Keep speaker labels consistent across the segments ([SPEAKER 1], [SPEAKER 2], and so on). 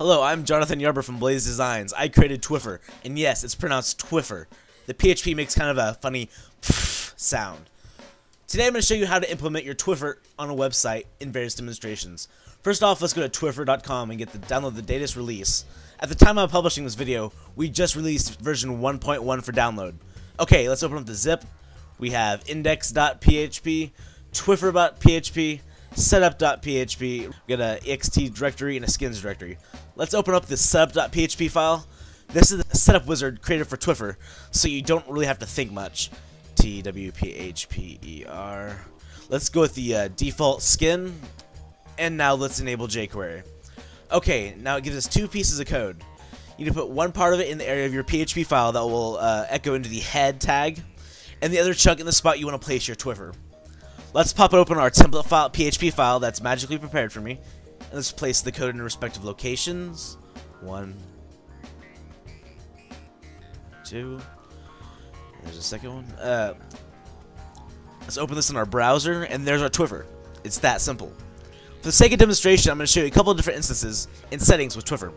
[SPEAKER 1] Hello, I'm Jonathan Yarber from Blaze Designs. I created Twphper, and yes, it's pronounced Twphper. The PHP makes kind of a funny sound. Today I'm going to show you how to implement your Twphper on a website in various demonstrations. First off, let's go to twphper.com and download the latest release. At the time I'm publishing this video, we just released version 1.1 for download. Okay, let's open up the zip. We have index.php, twphper.php, setup.php, we got a ext directory and a skins directory. Let's open up the setup.php file. This is the setup wizard created for Twphper, so you don't really have to think much. Twphper. Let's go with the default skin, and now let's enable jQuery. Okay, now it gives us two pieces of code. You need to put one part of it in the area of your PHP file that will echo into the head tag, and the other chunk in the spot you want to place your Twphper. Let's pop open our template file, PHP file that's magically prepared for me, and let's place the code in respective locations. 1, 2. There's a second one. Let's open this in our browser, and there's our Twphper. It's that simple. For the sake of demonstration, I'm going to show you a couple of different instances in settings with Twphper.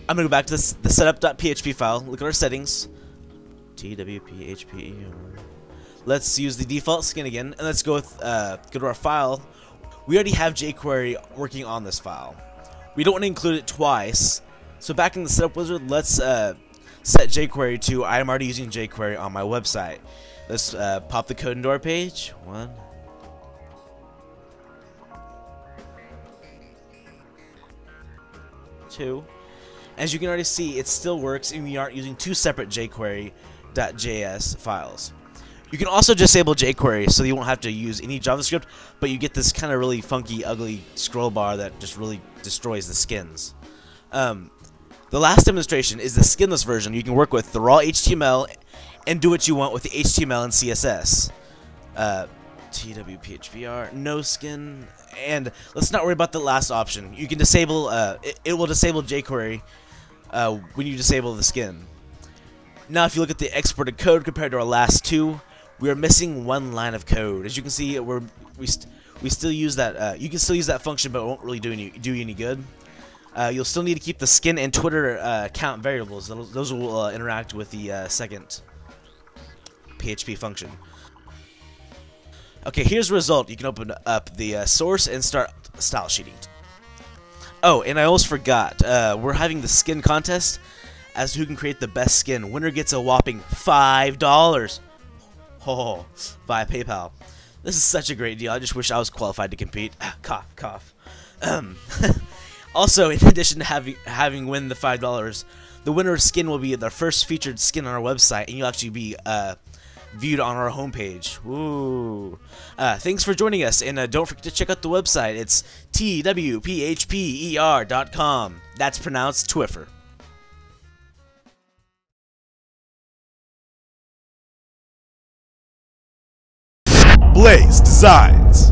[SPEAKER 1] I'm going to go back to the setup.php file, look at our settings. Twphp. Let's use the default skin again, and let's go with go to our file. We already have jQuery working on this file. We don't want to include it twice, so back in the setup wizard, let's set jQuery to I am already using jQuery on my website. Let's pop the code into our page. 1, 2. As you can already see, it still works, and we aren't using two separate jQuery.js files. You can also disable jQuery so you won't have to use any JavaScript, but you get this kind of really funky, ugly scroll bar that just really destroys the skins. The last demonstration is the skinless version. You can work with the raw HTML and do what you want with the HTML and CSS. Twphper, no skin, and let's not worry about the last option. You can disable, it will disable jQuery when you disable the skin. Now if you look at the exported code compared to our last two, we are missing one line of code. As you can see, we still use that. You can still use that function, but it won't really do you any good. You'll still need to keep the skin and Twitter account variables. Those will interact with the second PHP function. Okay, here's the result. You can open up the source and start style sheeting. Oh, and I almost forgot. We're having the skin contest as to who can create the best skin. Winner gets a whopping $5. Oh, via PayPal. This is such a great deal. I just wish I was qualified to compete. Cough, cough. Also, in addition to having win the $5, the winner's skin will be the first featured skin on our website, and you'll actually be viewed on our homepage. Ooh. Thanks for joining us, and don't forget to check out the website. It's twphper.com. That's pronounced Twphper.
[SPEAKER 2] Blaze Designs.